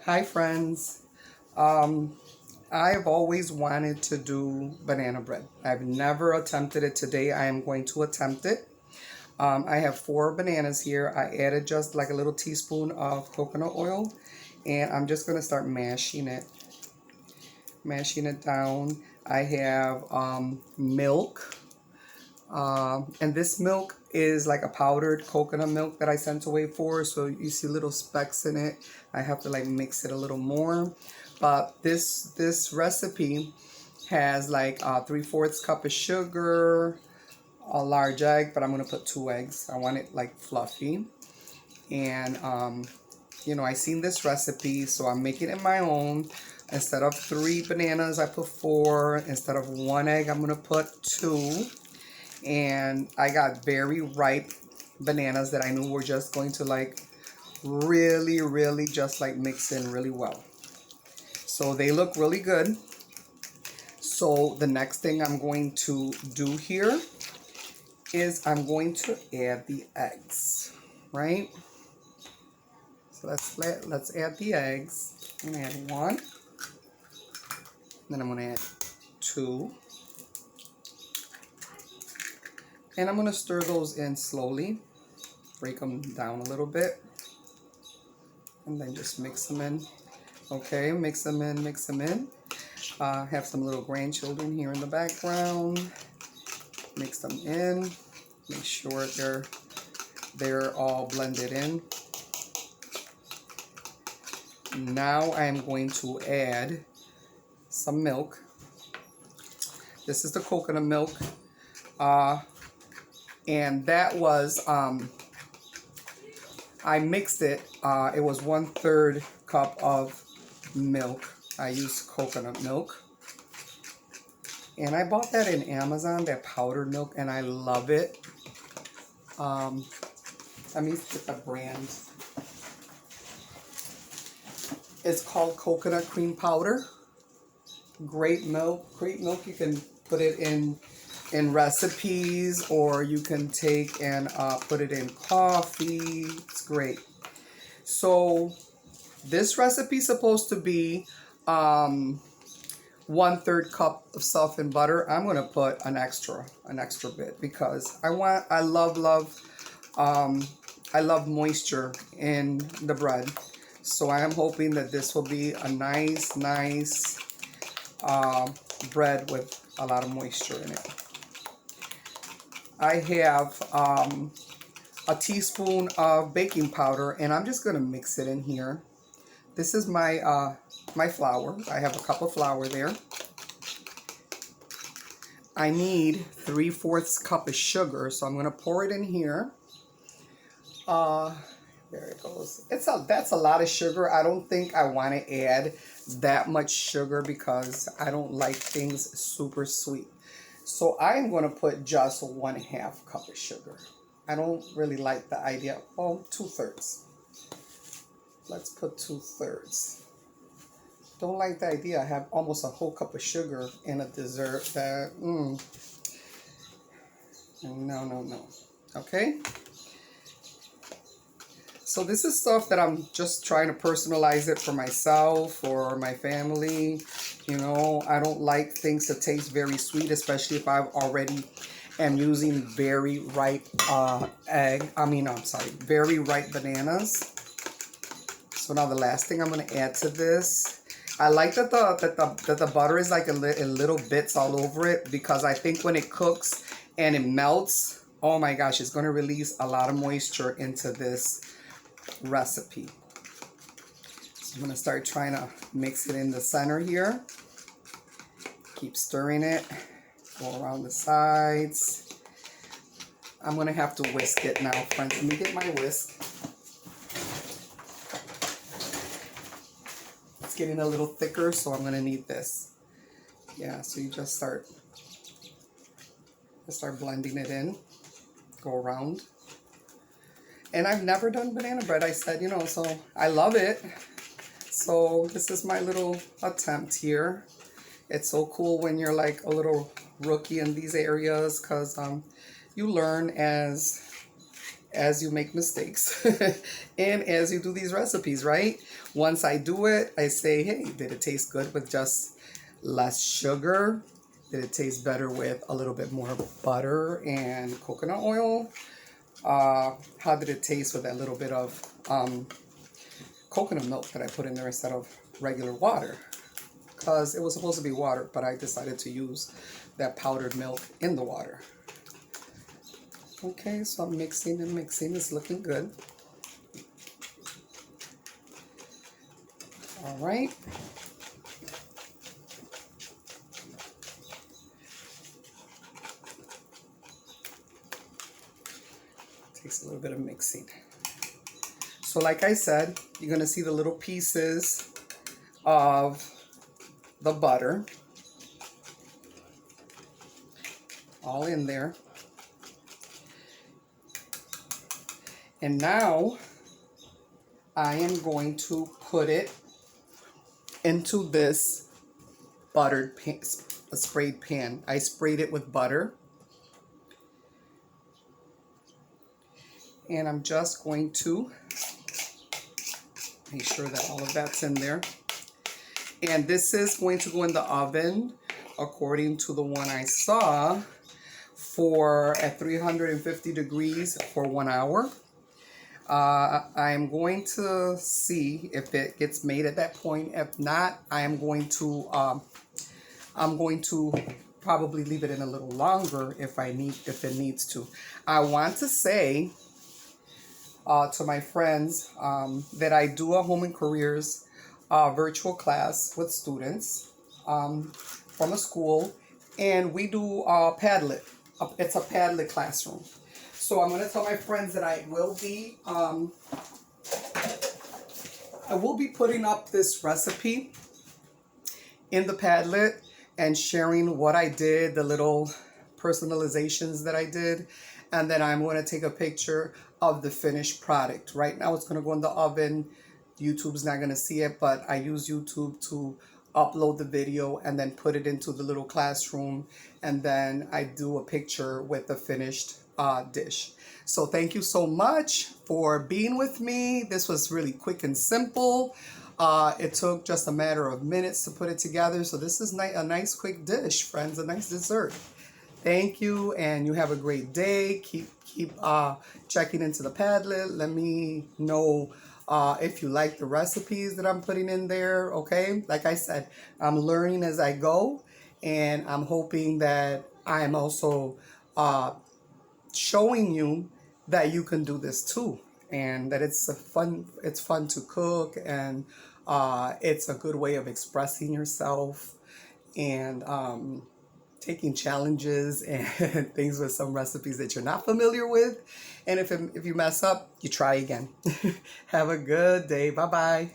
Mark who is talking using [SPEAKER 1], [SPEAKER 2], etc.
[SPEAKER 1] Hi friends. Um, I've always wanted to do banana bread. I've never attempted it. Today I am going to attempt it. I have 4 bananas here. I added just like a little teaspoon of coconut oil and I'm just going to start mashing it down. I have milk. And this milk is like a powdered coconut milk that I sent away for. So you see little specks in it. I have to like mix it a little more. But this recipe has like 3/4 cup of sugar, a large egg, but I'm gonna put 2 eggs. I want it like fluffy. And I seen this recipe, so I'm making it my own. Instead of 3 bananas, I put 4. Instead of 1 egg, I'm gonna put 2. And I got very ripe bananas that I knew were just going to like really just like mix in really well. So they look really good. So the next thing I'm going to do here is I'm going to add the eggs, right? So let's add the eggs. I'm gonna add 1, then I'm gonna add 2, and I'm gonna stir those in slowly, break them down a little bit, and then just mix them in. Okay, mix them in, mix them in. Have some little grandchildren here in the background. Mix them in. Make sure they're all blended in. Now I am going to add some milk. This is the coconut milk. And that was, I mixed it. It was 1/3 cup of milk. I used coconut milk. And I bought that in Amazon, that powdered milk, and I love it. Let me get the brand. It's called coconut cream powder. Great milk, great milk. You can put it in recipes, or you can take and put it in coffee. It's great. So this recipe is supposed to be 1/3 cup of softened butter. I'm gonna put an extra bit because I love moisture in the bread. So I am hoping that this will be a nice bread with a lot of moisture in it. I have a teaspoon of baking powder, and I'm just gonna mix it in here. This is my flour. I have a cup of flour there. I need 3/4 cup of sugar, so I'm gonna pour it in here. There it goes. That's a lot of sugar. I don't think I want to add that much sugar because I don't like things super sweet. So I'm going to put just 1/2 cup of sugar. I don't really like the idea. Oh, 2/3. Let's put 2/3. Don't like the idea. I have almost a whole cup of sugar in a dessert. No. Okay. So this is stuff that I'm just trying to personalize it for myself or my family. I don't like things to taste very sweet, especially if I've already am using very ripe very ripe bananas. So now the last thing I'm going to add to this, I like that the butter is like a little bits all over it, because I think when it cooks and it melts, oh my gosh, it's going to release a lot of moisture into this recipe. So I'm going to start trying to mix it in the center here. Keep stirring it. Go around the sides. I'm going to have to whisk it now, friends. Let me get my whisk. It's getting a little thicker, so I'm going to need this. Yeah, so you just start blending it in. Go around. And I've never done banana bread, I said, so I love it. So this is my little attempt here. It's so cool when you're like a little rookie in these areas, because you learn as as you make mistakes and as you do these recipes, right? Once I do it, I say, hey, did it taste good with just less sugar? Did it taste better with a little bit more butter and coconut oil? How did it taste with that little bit of coconut milk that I put in there instead of regular water? Because it was supposed to be water, but I decided to use that powdered milk in the water. Okay, so I'm mixing and mixing. It's looking good. All right. Takes a little bit of mixing. So like I said, you're going to see the little pieces of the butter all in there. And now I am going to put it into this buttered pan, a sprayed pan. I sprayed it with butter. And I'm just going to make sure that all of that's in there. And this is going to go in the oven, according to the one I saw, for at 350 degrees for 1 hour. I'm going to see if it gets made at that point. If not, I'm going to probably leave it in a little longer if it needs to. I want to say to my friends that I do a Home and Careers virtual class with students from a school, and we do Padlet. It's a Padlet classroom. So I'm going to tell my friends that I will be putting up this recipe in the Padlet and sharing what I did, the little personalizations that I did, and then I'm going to take a picture of the finished product. Right now it's going to go in the oven. YouTube's not going to see it, but I use YouTube to upload the video and then put it into the little classroom, and then I do a picture with the finished dish. So thank you so much for being with me. This was really quick and simple. It took just a matter of minutes to put it together. So this is a nice quick dish, friends, a nice dessert. Thank you, and you have a great day. Keep checking into the Padlet. Let me know if you like the recipes that I'm putting in there, okay? Like I said, I'm learning as I go, and I'm hoping that I am also showing you that you can do this too, and that it's fun to cook, and it's a good way of expressing yourself and taking challenges and things with some recipes that you're not familiar with. And if you mess up, you try again. Have a good day. Bye-bye.